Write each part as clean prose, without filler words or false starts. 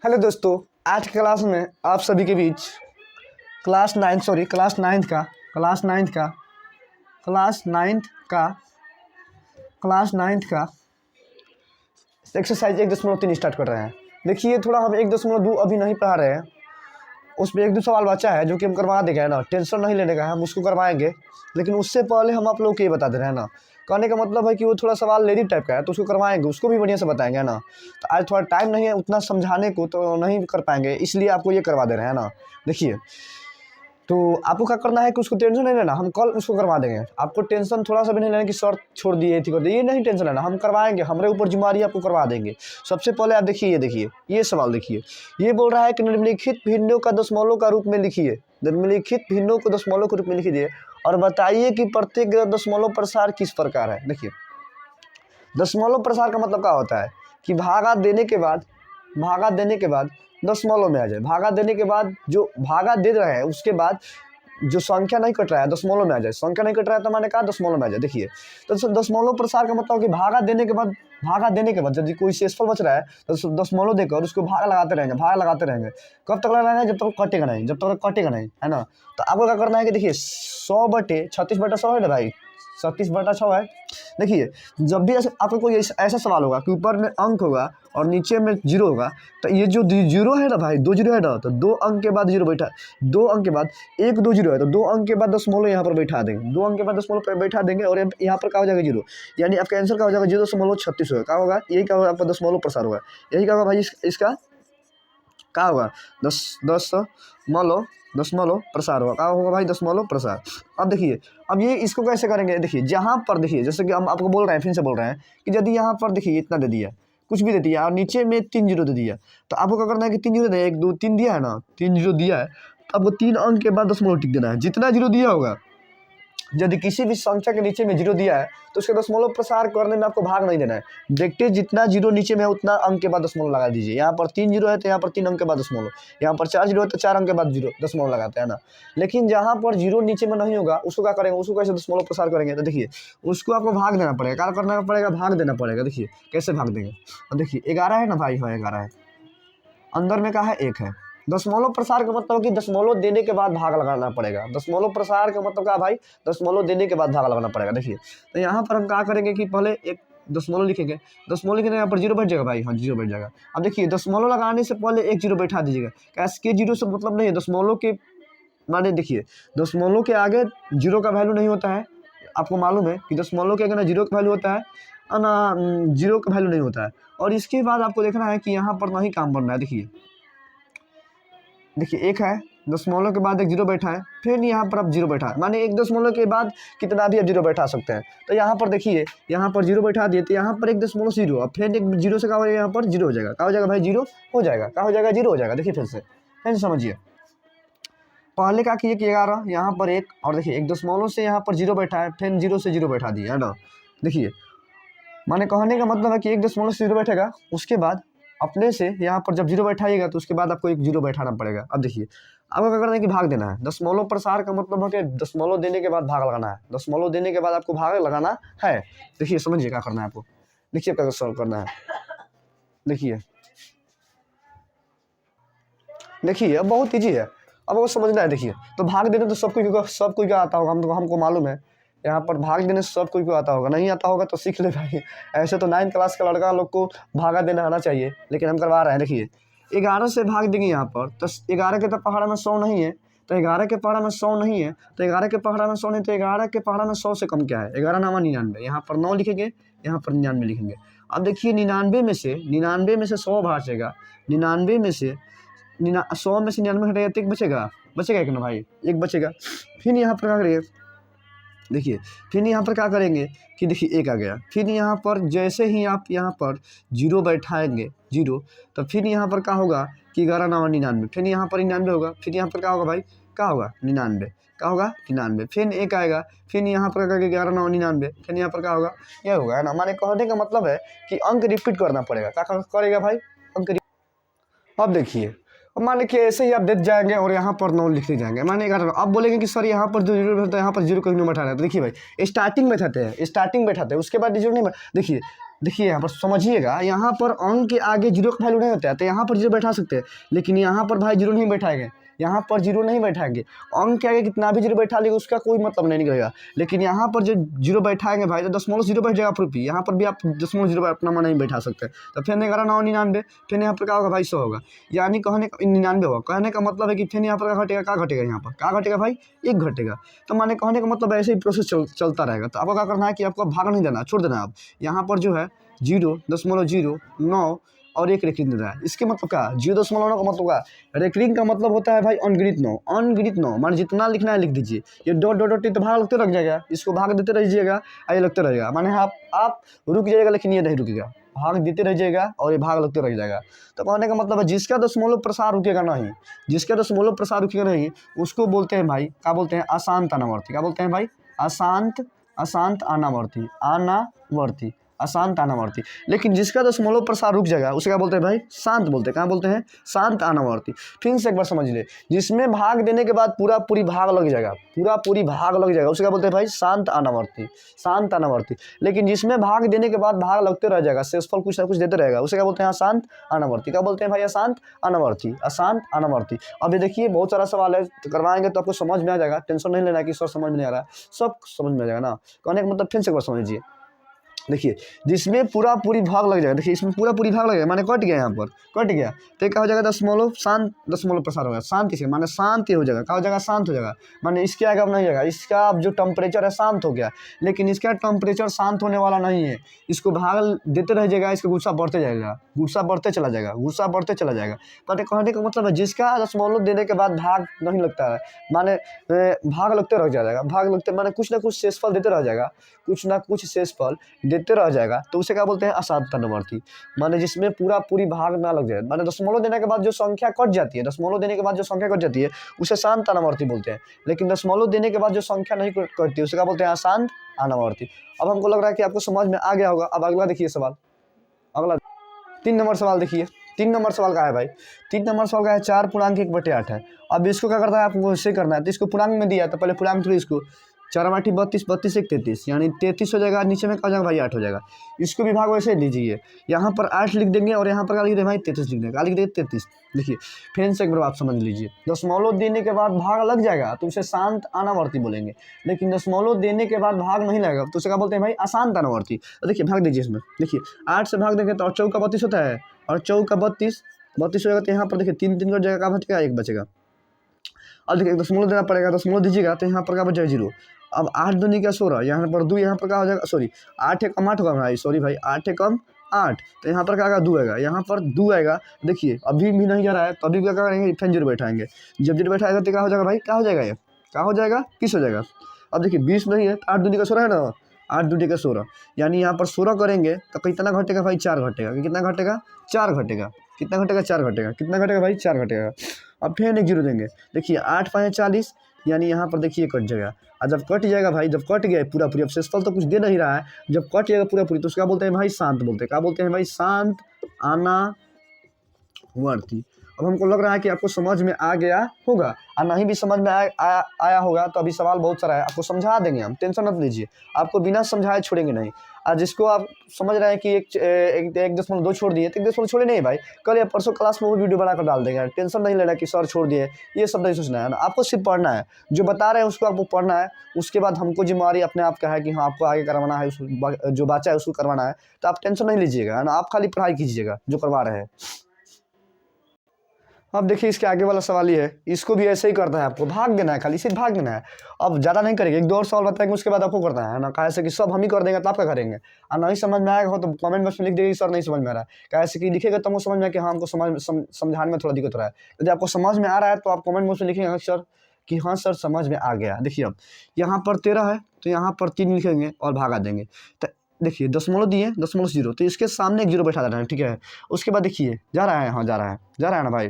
Hello दोस्तों, आज की क्लास में आप सभी के बीच क्लास नाइन्थ का एक्सरसाइज 1.3 स्टार्ट कर रहे हैं। देखिए, थोड़ा हम 1.2 अभी नहीं पढ़ा रहे हैं, उसमें एक दो सवाल बचा है जो कि हम करवा देंगे, है ना। टेंशन नहीं लेने का है, हम उसको करवाएंगे। लेकिन उससे पहले हम आप लोग को ये बता दे रहे हैं ना, कहने का मतलब है कि वो थोड़ा सवाल लेडी टाइप का है, तो उसको करवाएंगे, उसको भी बढ़िया से बताएंगे, है ना। तो आज थोड़ा टाइम नहीं है उतना समझाने को, तो नहीं कर पाएंगे, इसलिए आपको ये करवा दे रहे हैं ना। देखिए, तो आपको क्या करना है कि उसको टेंशन नहीं लेना, हम कल उसको करवा देंगे। आपको टेंशन थोड़ा सा भी नहीं लेना कि सर छोड़ दिए थी कर दिए, ये नहीं टेंशन लेना, हम करवाएंगे, हमारे ऊपर जिम्मेदारी, आपको करवा देंगे। सबसे पहले आप देखिए ये सवाल देखिए। ये बोल रहा है कि निम्नलिखित भिन्नों का दशमलव का रूप में लिखिए, निम्नलिखित भिन्नों को दशमलव के रूप में लिखिए और बताइए कि प्रत्येक दशमलव प्रसार किस प्रकार है। देखिए, दशमलव प्रसार का मतलब क्या होता है कि भागा देने के बाद दशमलव में आ जाए। भागा देने के बाद जो भागा दे रहे हैं उसके बाद जो संख्या नहीं कट रहा है दशमलव में आ जाए। संख्या नहीं कट रहा है तो मैंने कहा दशमलव में आ जाए। देखिए, तो दशमलव प्रसार का मतलब कि भागा देने के बाद यदि कोई शेषफल बच रहा है तो दशमलव देकर उसको भाग लगाते रहेंगे। कब तक लगाना है? जब तक कटेगा नहीं, है ना। तो आपको क्या करना है कि देखिए, 100/36/100 है ना भाई, 36/6 है। देखिए, जब भी आपको कोई ऐसा सवाल होगा कि ऊपर में अंक होगा और नीचे में जीरो होगा, तो ये जो जीरो है ना भाई, 2 जीरो है ना, तो 2 अंक के बाद जीरो बैठा, 2 अंक के बाद 1 2 जीरो है, तो 2 अंक के बाद दशमलव यहाँ पर बैठा देंगे, 2 अंक के बाद दशमलव पर बैठा देंगे और यहाँ पर क्या हो जाएगा? जीरो। यानी आपका आंसर क्या हो जाएगा? 0.36 होगा। क्या होगा? यही क्या होगा? आपका दशमलव प्रसार होगा। यही क्या होगा भाई? इसका क्या होगा? दशमलव प्रसार होगा। क्या होगा भाई? दशमलव प्रसार। अब देखिए, अब ये इसको कैसे करेंगे? देखिए, जहाँ पर देखिए, जैसे कि हम आपको बोल रहे हैं, फिर से बोल रहे हैं कि यदि यहाँ पर देखिए इतना दे दिया, कुछ भी दे दिया और नीचे में 3 जीरो दे दिया, तो आपको क्या करना है कि 3 जीरो दे, 1 2 3 दिया है ना, 3 जीरो दिया है, तो आपको 3 अंक के बाद दशमलव टिक देना है। जितना जीरो दिया होगा, यदि किसी भी संख्या के नीचे में जीरो दिया है तो उसके दशमलव प्रसार करने में आपको भाग नहीं देना है। देखते जितना जीरो नीचे में है उतना अंक के बाद दशमलव लगा दीजिए। यहाँ पर 3 जीरो है तो यहाँ पर 3 अंक के बाद दशमलव, यहाँ पर 4 जीरो है तो 4 अंक के बाद जीरो दशमलव लगाते हैं ना। लेकिन जहाँ पर जीरो नीचे में नहीं होगा उसको क्या करेंगे? उसको कैसे दशमलव प्रसार करेंगे? तो देखिए, उसको आपको भाग देना पड़ेगा। क्या करना पड़ेगा? भाग देना पड़ेगा। देखिए कैसे भाग देंगे। और देखिए 11 है ना भाई, हाँ 11 है, अंदर में क्या है? 1 है। दशमलव प्रसार का मतलब कि दशमलव देने के बाद भाग लगाना पड़ेगा। दशमलव प्रसार का मतलब क्या भाई? दशमलव देने के बाद भाग लगाना पड़ेगा। देखिए, तो यहाँ पर हम क्या करेंगे कि पहले एक दशमलव लिखेंगे, दशमलव लिखेंगे, यहाँ पर जीरो बैठ जाएगा भाई, हाँ जीरो बैठ जाएगा। अब देखिए, दशमलव लगाने से पहले एक जीरो बैठा दीजिएगा। कैसे के जीरो से मतलब नहीं है, दशमलव के माने देखिए, दशमलव के आगे जीरो का वैल्यू नहीं होता है। आपको मालूम है कि दशमलव के आगे ना जीरो का वैल्यू होता है और ना जीरो का वैल्यू नहीं होता है। और इसके बाद आपको देखना है कि यहाँ पर नहीं काम बनना है। देखिए 1 है, दशमलव के बाद एक जीरो बैठा है, फिर यहाँ पर अब जीरो बैठा है, माने एक दशमलव के बाद कितना भी आप जीरो बैठा सकते हैं। तो यहाँ पर देखिए, यहाँ पर जीरो बैठा दिए, तो यहाँ पर एक दशमलव जीरो, अब फिर एक जीरो से क्या हो जाएगा? यहाँ पर जीरो हो जाएगा। क्या हो जाएगा भाई? जीरो हो जाएगा। क्या हो जाएगा? जीरो हो जाएगा। देखिए फिर से समझिए, पहले क्या किए कि 11, यहाँ पर 1, और देखिए एक दशमलव से यहाँ पर जीरो बैठा है, फिर जीरो से जीरो बैठा दिया, है ना। देखिए, माने कहने का मतलब है कि एक दशमलव से जीरो बैठेगा, उसके बाद अपने से यहाँ पर जब जीरो बैठाइएगा तो उसके बाद आपको एक जीरो बैठाना पड़ेगा। अब देखिए, आपको क्या करना है कि भाग देना है। दशमलव प्रसार का मतलब है कि दशमलव देने के बाद भाग लगाना है। दशमलव देने के बाद आपको भाग लगाना है। देखिए समझिए क्या करना है आपको। देखिए क्या सॉल्व करना है। देखिए अब बहुत ईजी है, अब वो समझना है। देखिए, तो भाग देने तो सब कोई का आता होगा, हमको मालूम है। यहाँ पर भाग देने से सब कोई को आता होगा, नहीं आता होगा तो सीख ले भाई। ऐसे तो 9th क्लास का लड़का लोग को भागा देना आना चाहिए, लेकिन हम करवा रहे हैं। देखिए, 11 से भाग देंगे यहाँ पर, तो 11 के तो पहाड़ा में 100 नहीं है, तो 11 के पहाड़ा में 100 नहीं है, तो 11 के पहाड़ा में 100 नहीं, तो 11 के पहाड़ा में 100 से कम क्या है? 11 9 99, यहाँ पर 9 लिखेंगे, यहाँ पर 99 लिखेंगे। अब देखिए, 99 में से 100 भागेगा, 99 में से 100 में से 99 हटेगा तो एक बचेगा एक ना भाई, एक बचेगा। फिर यहाँ पर क्या करेंगे? देखिए, फिर यहाँ पर क्या करेंगे कि देखिए 1 आ गया, फिर यहाँ पर जैसे ही आप यहाँ पर जीरो बैठाएंगे, जीरो, तो फिर यहाँ पर क्या होगा कि 11 9 99, फिर यहाँ पर 99 होगा, फिर यहाँ पर क्या होगा भाई? क्या होगा? 99, क्या होगा? 99, फिर 1 आएगा, फिर यहाँ पर क्या 11 9 99, फिर यहाँ पर क्या होगा? यह होगा, है ना। माने कहने का मतलब है कि अंक रिपीट करना पड़ेगा। क्या करेगा भाई? अंक। अब देखिए, मान लीजिए ऐसे ही आप देख जाएंगे और यहाँ पर 9 लिखते जाएंगे, माने 11। अब बोलेंगे कि सर यहाँ पर जो जीरो बैठा है, यहाँ पर जीरो क्यों नहीं बैठा रहा है? तो देखिए भाई, स्टार्टिंग बैठाते हैं, उसके बाद जीरो नहीं देखिए, देखिए यहाँ पर समझिएगा, यहाँ पर अंक के आगे जीरो का वैल्यू नहीं होता है, तो यहाँ पर जीरो बैठा सकते हैं, लेकिन यहाँ पर भाई जीरो नहीं बैठाएंगे, यहाँ पर जीरो नहीं बैठाएंगे। अंक के आगे कितना भी जीरो बैठा लेगा उसका कोई मतलब नहीं निकलेगा, लेकिन यहाँ पर जो जीरो बैठाएंगे भाई तो दशमलव जीरो बैठ जाएगा प्रूफ। यहाँ पर भी आप दशमलव जीरो अपना मन नहीं बैठा सकते। तो फिर 11×9 = 99, फिर यहाँ पर क्या होगा भाई 100 होगा, यानी कहने का 99 होगा। कहने का मतलब है कि फिर यहाँ पर क्या घटेगा, क्या घटेगा, यहाँ पर क्या घटेगा भाई 1 घटेगा। तो माने कहने का मतलब ऐसे ही प्रोसेस चलता रहेगा। तो आपको क्या करना है कि आपको भाग नहीं देना, छोड़ देना। आप यहाँ पर जो है 0.09 और 1 रेखिंग दे रहा है, इसके मतलब क्या 0.9 का मतलब क्या, रेखिंग का मतलब होता है भाई अनगिनत 9। अनगिनत 9 माने जितना लिखना है लिख दीजिए। ये डॉट डॉट डॉट तो भाग लगते रह जाएगा, इसको भाग देते रहिएगा, ये लगते रहेगा। माने आप रुक जाइएगा लेकिन ये नहीं रुकेगा, भाग देते रह जाएगा और ये भाग लगते रह जाएगा। तो कहने का मतलब है जिसका दशमलव प्रसार रुकेगा नहीं, जिसका दशमलव प्रसार रुकेगा नहीं उसको बोलते हैं भाई, क्या बोलते हैं, अशांत अनावर्ती। क्या बोलते हैं भाई, अशांत अनावर्ती, अनावर्ती, अशांत अनावर्ती। लेकिन जिसका दशमलव प्रसार रुक जाएगा उसे क्या बोलते हैं भाई, शांत बोलते हैं। क्या बोलते हैं, शांत अनावर्ती। फिर से एक बार समझ ले, जिसमें भाग देने के बाद पूरा पूरी भाग लग जाएगा, पूरा पूरी भाग लग जाएगा उसे क्या बोलते हैं भाई, शांत अनावर्ती, शांत अनावर्ती। लेकिन जिसमें भाग देने के बाद भाग लगते रह जाएगा, शेषफल कुछ ना कुछ देते रहेगा, उसे क्या बोलते हैं, अशांत अनावर्ती। क्या बोलते हैं भाई, अशांत अनावर्ती, अशांत अनावर्ती। अब ये देखिए बहुत सारा सवाल है, तो करवाएंगे तो आपको समझ में आ जाएगा, टेंशन नहीं लेना कि सर समझ में नहीं आ रहा है, सब समझ में आ जाएगा ना। कहने का मतलब फिर से एक बार समझ लीजिए। देखिए जिसमें पूरा पूरी भाग लग जाएगा, देखिए इसमें पूरा पूरी भाग लग जाएगा, माने कट गया, यहाँ पर कट गया तो क्या हो जाएगा, दशमलव शांत, दशमलव प्रसार हो गया शांत। किसी माने शांति हो जाएगा, क्या हो जाएगा, शांत हो जाएगा। माने इसके आगे अब नहीं जाएगा, इसका अब जो टेम्परेचर है शांत हो गया, लेकिन इसका टेम्परेचर शांत होने वाला नहीं है, इसको भाग देते रह जाएगा, इसका गुस्सा बढ़ते जाएगा, गुस्सा बढ़ते चला जाएगा, गुस्सा बढ़ते चला जाएगा। पर कहने का मतलब है जिसका दशमलव देने के बाद भाग नहीं लगता है, माने भाग लगते रह जाएगा, भाग लगते माने कुछ ना कुछ शेषफल देते रह जाएगा, कुछ ना कुछ शेषफल देते रह जाएगा, तो उसे क्या बोलते हैं, अशांत अनावर्ती। माने जिसमें पूरा पूरी भाग ना लग जाए, माने दशमलव देने के बाद जो संख्या कट जाती है, दशमलव देने के बाद जो संख्या कट जाती है उसे शांत अनावर्ती बोलते हैं। लेकिन दशमलव देने के बाद जो संख्या नहीं कटती उसे क्या बोलते हैं, अशांत अनावर्ती। अब हमको लग रहा है कि आपको समझ में आ गया होगा। अब अगला देखिए सवाल, अगला 3 नंबर सवाल देखिए। 3 नंबर सवाल का है भाई, 3 नंबर सवाल का है 4.1/8 है। अब इसको क्या करता है, आपको इससे करना है, तो इसको पूर्णांक में दिया है तो पहले पूर्णांक थोड़ी, इसको 4×8 = 32, 32 × 1 = 33, यानी 33 हो जाएगा, नीचे में क्या हो जाएगा भाई 8 हो जाएगा। इसको भी भाग वैसे लीजिए, यहाँ पर 8 लिख देंगे और यहाँ पर क्या लिख देंगे भाई 33 लिख देंगे, क्या लिख देंगे 33। देखिए फिर से एक बार आप समझ लीजिए, दशमलव देने के बाद भाग लग जाएगा तो उसे शांत अनावर्ती बोलेंगे, लेकिन दशमलव देने के बाद भाग नहीं लगेगा तो उसे क्या बोलते हैं भाई, अशांत अनावर्ती। तो देखिए भाग दीजिए इसमें, देखिए 8 से भाग देंगे तो 4 × 32 होता है, और 4 × 32 हो जाएगा, तो यहाँ पर देखिए 3 3 कट जाएगा, क्या बचेगा, 1 बचेगा। अब देखिए दशमलव देना पड़ेगा, दशमलव दीजिएगा तो यहाँ पर क्या बचेगा 0। अब 8 दूनी का 16, यहाँ पर 2, यहाँ पर क्या हो जाएगा, सॉरी 8 × 8 होगा भाई, सॉरी भाई 8 × 8, तो यहाँ पर क्या आएगा 2 आएगा, यहाँ पर 2 आएगा। देखिए अभी भी नहीं जा रहा है तो अभी क्या करेंगे, फिर 0 बैठाएंगे, जब 0 बैठाएगा तो क्या हो जाएगा भाई, क्या हो जाएगा, ये क्या हो जाएगा, 30 हो जाएगा। अब देखिए 20 नहीं है, 8 दूनी का 16 है ना, 8 दूनी का 16, यानी यहाँ पर 16 करेंगे तो कितना घटेगा भाई, 4 घटेगा। कितना घटेगा, 4 घटेगा। कितना घटेगा, 4 घटेगा। कितना घटेगा भाई, 4 घटेगा। अब फिर 1 0 देंगे, देखिए 8 × 5 = 40, यानी यहाँ पर देखिए कट जाएगा। और जब कट जाएगा भाई, जब कट गया पूरा पूरी, अब शेषफल तो कुछ दे नहीं रहा है, जब कट जाएगा पूरा पूरी तो उसका बोलते हैं भाई शांत बोलते हैं। क्या बोलते हैं भाई, शांत अनावर्ती। अब हमको लग रहा है कि आपको समझ में आ गया होगा, और नहीं भी समझ में आया होगा तो अभी सवाल बहुत सारा है, आपको समझा देंगे हम, टेंशन मत लीजिए, आपको बिना समझाए छोड़ेंगे नहीं। और जिसको आप समझ रहे हैं कि 1.2 छोड़ दिए तो 1.2 छोड़े नहीं भाई, कल या परसों क्लास में वो वीडियो बनाकर डाल देंगे, टेंशन नहीं लेना कि सर छोड़ दिए, ये सब नहीं सोचना है ना। आपको सिर्फ पढ़ना है, जो बता रहे हैं उसको आपको पढ़ना है, उसके बाद हमको जिम्मेवारी अपने आप का है कि हाँ आपको आगे करवाना है, जो बच्चा है उसको करवाना है, तो आप टेंशन नहीं लीजिएगा, है ना, आप खाली पढ़ाई कीजिएगा जो करवा रहे हैं। अब देखिए इसके आगे वाला सवाल ये है, इसको भी ऐसे ही करना है, आपको भाग देना है, खाली सिर्फ भाग देना है। अब ज़्यादा नहीं करेंगे, 1 2 और सवाल बताएंगे उसके बाद आपको करना है ना, कैसे कि सब हम ही कर देंगे तो आप क्या करेंगे। और नहीं समझ में आएगा हो तो कमेंट बॉक्स में लिख देंगे सर नहीं समझ में आ रहा है, कैसे कि लिखेगा तो हमको समझ में आए कि हाँ हमको समझाने में थोड़ा दिक्कत हो रहा है। यदि आपको समझ में आ रहा है तो आप कमेंट बॉक्स में लिखेंगे सर कि हाँ सर समझ में आ गया। देखिए अब यहाँ पर 13 है तो यहाँ पर 3 लिखेंगे और भागा देंगे, तो देखिए दशमलव दिए, दशमलव 0, तो इसके सामने 1 0 बैठा देना है, ठीक है। उसके बाद देखिए जा रहा है, हाँ जा रहा है ना भाई।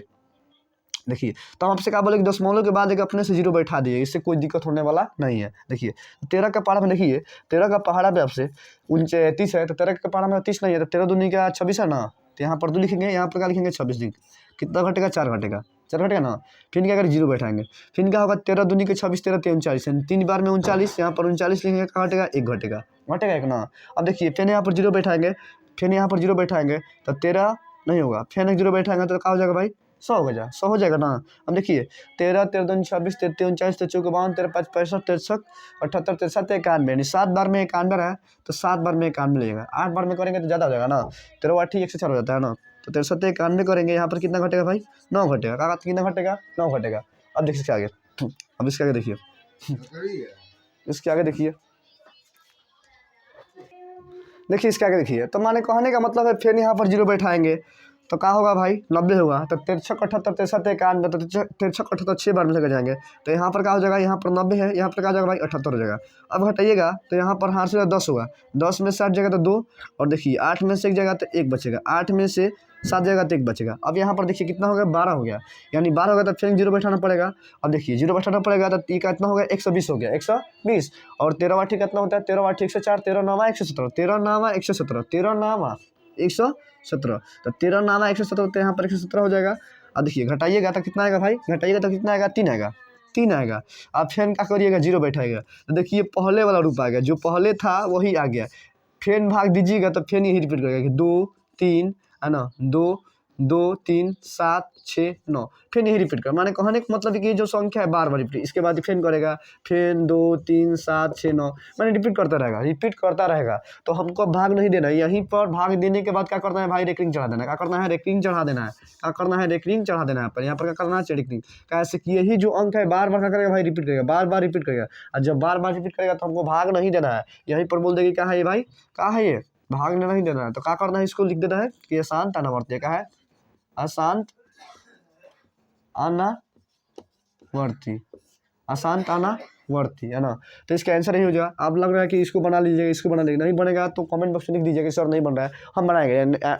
देखिए तो हम आपसे क्या बोले कि दशमलव के बाद एक अपने से 0 बैठा दिए, इससे कोई दिक्कत होने वाला नहीं है। देखिए 13 का पहाड़ा में, देखिए 13 का पहाड़ा पे आपसे 29 है, तो 13 का पहाड़ा में 30 नहीं है, तो 13 दूनी का 26 है ना, तो यहाँ पर 2 लिखेंगे, यहाँ पर क्या लिखेंगे 26 कितना घटेगा, 4 घटेगा, 4 घटेगा ना। फिर क्या करें 0 बैठाएंगे, फिर क्या होगा 13 दूनी के 26, 13 3 39, 3 बार में 39, यहाँ पर 39 लिखेंगे, क्या घटेगा 1 घटेगा, घटेगा 1 ना। अब देखिए फिर यहाँ पर 0 बैठाएंगे फिर यहाँ पर जीरो बैठाएंगे तो 13 नहीं होगा, फिर एक जीरो बैठाएंगे तो क्या हो जाएगा भाई 100 हो जाएगा, 100 हो जाएगा ना। अब देखिए 13 13 दूनी 26 33 39 43 52 13 5 65 63 78 63 91 यानी 7 बार में 91 है तो 7 बार में 91 लगेगा। 8 बार में करेंगे तो ज़्यादा हो जाएगा ना, 13 8 104 हो जाता है ना। तो 63 91 करेंगे, यहाँ पर कितना घटेगा भाई 9 घटेगा। कहा कितना घटेगा 9 घटेगा। अब देखिए इसके आगे, अब इसके आगे देखिए, इसके आगे देखिए, देखिए इसके आगे देखिए। तो माने कहने का मतलब है फिर यहाँ पर जीरो बैठाएंगे तो क्या होगा भाई 90 होगा। तो 63 78 63 91 तो 63 78 6 बार में लेकर जाएंगे तो यहाँ पर क्या हो जाएगा, यहाँ पर 90 है, यहाँ पर क्या हो जाएगा भाई 78 हो जाएगा। अब हटाइएगा तो यहाँ पर हाथ से 10 होगा, 10 में से 8 जाएगा तो 2, और देखिए 8 में से 1 जाएगा तो 1 बचेगा, 8 में से 7 जाएगा तो 1 बचेगा। अब यहाँ पर देखिए कितना हो गया 12 हो गया, यानी 12 होगा तो फिर जीरो बैठाना पड़ेगा। अब देखिए जीरो बैठाना पड़ेगा तो ये कितना हो गया 120 हो गया, 120। और 13 8 कितना होता है 13 8 104, 13 9 117, 13 9 117, 13 9 117, तो 13 9 117 तो यहाँ पर 117 हो जाएगा। अब देखिए घटाइएगा तो कितना आएगा भाई, घटाइएगा तो कितना आएगा 3 आएगा, 3 आएगा। अब फिर क्या करिएगा जीरो बैठाएगा तो देखिए पहले वाला रूप आ गया, जो पहले था वही आ गया। फिर भाग दीजिएगा तो फिर यही रिपीट करेगा कि 2 3 है ना, 2 2 3 7 6 9, फिर यही रिपीट कर। माने कहने का मतलब कि जो संख्या है बार बार रिपीट, इसके बाद फिर करेगा फिर 2 3 7 6 9, माने रिपीट करता रहेगा, रिपीट करता रहेगा। तो हमको भाग नहीं देना, यहीं पर भाग देने के बाद क्या करना है भाई रेकरिंग चढ़ा देना है। क्या करना है रेकरिंग चढ़ा देना है, क्या करना है रेकरिंग चढ़ा देना है। पर यहाँ पर क्या करना है रेकरिंग, कैसे कि यही जो अंक है बार बार क्या करेगा भाई रिपीट करेगा, बार बार रिपीट करेगा। और जब बार बार रिपीट करेगा तो हमको भाग नहीं देना है, यहीं पर बोल देगी क्या है ये भाई, क्या है ये भाग नहीं देना है। तो क्या करना है इसको लिख देना है कि अशांत अनावर्ती, क्या है अशांत अनावर्ती, अशांत अनावर्ती है ना। तो इसका आंसर यही हो जाएगा। आप लग रहा है कि इसको बना लीजिएगा, इसको बना लीजिएगा, नहीं बनेगा तो कमेंट बॉक्स में लिख दीजिएगा सर नहीं बन रहा है, हम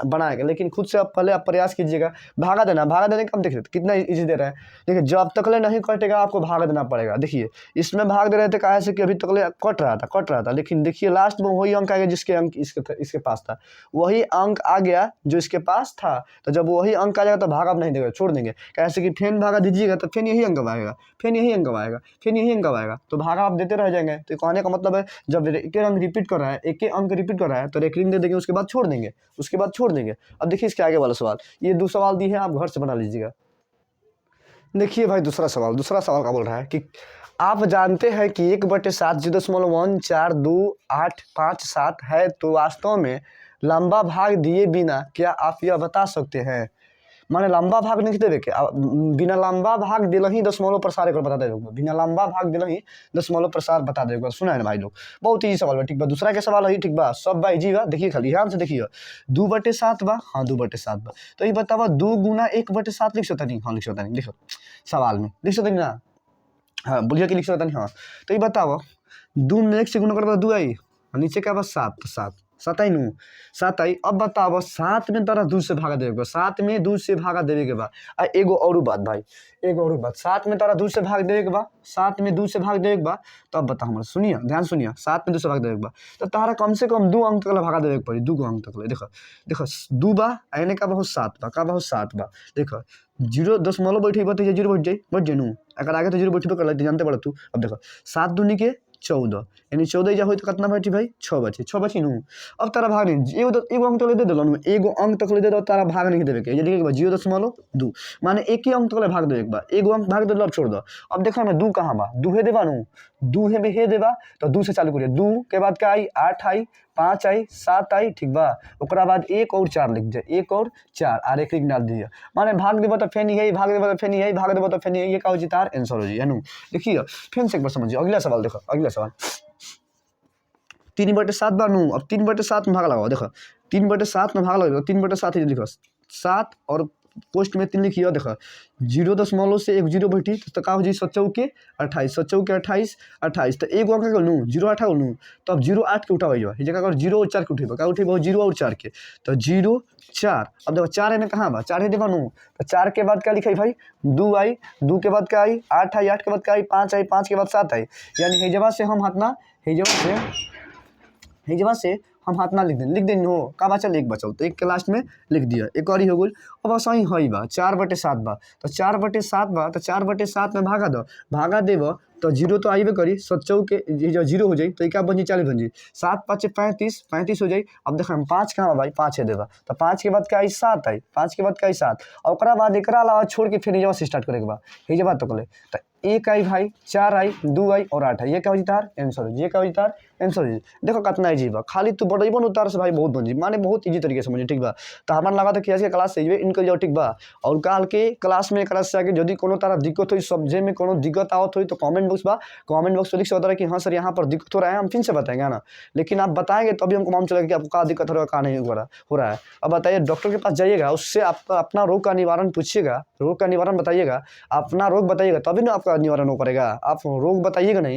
बनाएंगे। लेकिन खुद से आप पहले आप प्रयास कीजिएगा। भागा देना, भागा देने का हम देखिए कितना ईजी दे रहा है। देखिए जब तकले नहीं कटेगा आपको भागा देना पड़ेगा। देखिए इसमें भाग दे रहे थे कहा से कि अभी तकले कट रहा था, लेकिन देखिए लास्ट में वही अंक आ गया जिसके अंक इसके पास था, वही अंक आ गया जो इसके पास था। तो जब वही अंक आ जाएगा तो भाग आप नहीं देगा, छोड़ देंगे। कैसे कि फेन भागा दीजिएगा तो फिर यही अंक आएगा, फिर यही अंक आएगा, फिर यही अंक आएगा, तो भागा आप देते रह जाएंगे। तो कहने का मतलब है जब एक अंक रिपीट कर रहा है, एक अंक रिपीट कर रहा है तो रेकरिंग दे देंगे, उसके बाद छोड़ देंगे, उसके बाद छोड़ देंगे। अब देखिए इसके आगे वाला सवाल, ये 2 सवाल दी है, आप घर से बना लीजिएगा। देखिए भाई दूसरा सवाल का बोल रहा है कि आप जानते हैं कि 1/7 0.142857 है, तो वास्तव में लंबा भाग दिए बिना क्या आप यह बता सकते हैं। माने लंबा भाग नहीं देवे के, बिना लंबा भाग दिल ही दशमलव प्रसार एक बता देगा, बिना लंबा भाग दिल ही दशमलव प्रसार बता देगा। सुना है ना भाई लोग, बहुत ईजी सवाल बा, ठीक बा। दूसरा के सवाल है, ठीक बा, सब बा इजी बा। देखिए खाली ध्यान से देखिए, 2/7 बा, हाँ 2/7 बा। तो ये बतावा 2 गुना 1/7 लिख सकता नहीं, हाँ लिख सकता नहीं, देखो सवाल में लिख सकता नहीं ना, हाँ बोलिए कि लिख सकता नहीं, हाँ। तो ये बताओ 2 में 1 से गुना कर 2 आई, नीचे क्या बस 7, तो 7 आई नू 7 आई। अब बताओ 7 में तोरा 2 से भागा देवे के, 7 में 2 से भागा देवे के बाद एगो और बात भाई, एगो और बात, 7 में तोरा 2 से भाग देवे के बाद, 7 में 2 से भाग देवे के बाद, तो अब बता हमारा सुनिए ध्यान सुनिए, 7 में 2 से भाग देवे के बाद तो तारा कम से कम 2 अंक तक भागा देवे के पड़ी, 2 अंक तक। देखो देखो 2 बा आने का बहुत 7 बा, का बहुत 7 बा। देखो 0 दशमलव बैठे तो 0 बैठ जाए नू, अगर आगे तो 0 बैठे कर लेते जानते पड़ा तू। अब देखो 7 दूनी के 14, यानी 14 जा हो तो कितना बैठी भाई 6 बची नू। अब तारा भाग नहीं, एगो अंक तक ले दे दिल, एगो अंक तक ले दे दो, तारा भाग नहीं देवे के, ये लिखे 0.2 माने एक ही अंक तक ले भाग देवे के बा, एगो अंक भाग दे अब छोड़ दो। अब देखो ना 2 कहाँ बा, 2 हे देवा नू, 2 हे भी हे देवा, तो 2 से चालू करिए, 2 के बाद क्या आई 8 आई, 5 आई, 7 आई, ठीक बा। ओकरा बाद 1 और 4 लिख दे, 1 और 4 आर एक डाल दीजिए, माने भाग देबो तो फेन यही, भाग देबो तो फेन यही, भाग देबो तो फेन यही, ये का हो जी तार आंसर हो जी, है नू। देखिए फिर से एक बार समझिए, अगला सवाल देखो, अगला सवाल 3/7 बा नू। अब 3/7 में भाग लगाओ, देखो 3/7 में भाग लगाओ, 3/7 ही लिखो, 7 और पोस्ट में 3 लिखिए। देखो 0 दशमलव से 1 0 बैठी तो का हो जी 7 चौके 28, 7 चौके 28, 28 तो एगो अंक का लूँ 0 8 लूँ, तो अब 0 8 के उठाओ, ये जगह अगर 0 और 4 के उठेबा, का उठेबा 0 और 4 के, तो 0 4। अब देखो 4 है ना कहाँ बा, 4 है देवा नू, तो 4 के बाद क्या लिखाई भाई 2 आई, 2 के बाद क्या आई 8 आई, 8 के बाद क्या आई 5 आई, 5 के बाद 7 आई, यानी हेजवा से हम हाथना, हेजवा से हम हाथ ना लिख दें हो का बचल 1 बचल, तो 1 के लास्ट में लिख दिया, एक और ही हो गई। अब बस वही है बा 4/7 बा, तो 4/7 बा, तो 4/7 में भागा दो, भागा देव तो जीरो तो आइबे करी, 7 के जब जीरो हो जाई तो क्या बन जी 40 बन जी, 7 5 35, 35 हो जाई। अब देख हम 5 कहाँ भाई, 5 है देवा, तो 5 के बाद क्या आई 7 आई, 5 के बाद क्या आई 7, और ओकरा बाद एकरा अलावा छोड़ के फिर ये से स्टार्ट करे के बाद ये बात तो कले। तो 1 आई भाई, 4 आई, 2 आई और 8 आई, ये क्या हो जी तार आंसर, ये क्या हो जी तार आंसर हो जी। देखो कितना इजी बा, खाली तू बढ़ेबो न उतार से भाई बहुत बन जी, माने बहुत इजी तरीके से समझी, ठीक बा। तो हमारा लगा था कि आज के क्लास से इनकल जाओ, ठीक बा। और काल के क्लास में एकरा से आगे यदि कोनो तरह दिक्कत हुई, सब्जेक्ट में कोनो दिक्कत आवत हुई तो कमेंट बॉक्स बा, कमेंट बॉक्स में लिख सकते हैं कि हाँ सर यहाँ पर दिक्कत हो रहा है, हम फिर से बताएंगे ना। लेकिन आप बताएंगे तभी हमको मालूम चलेगा कि आपको क्या दिक्कत हो रहा है, क्या नहीं हो रहा है। अब बताइए, डॉक्टर के पास जाइएगा, उससे आपका अपना रोग का निवारण पूछिएगा, रोग का निवारण बताइएगा, अपना रोग बताइएगा तभी ना आपका निवारण हो पाएगा। आप रोग बताइएगा नहीं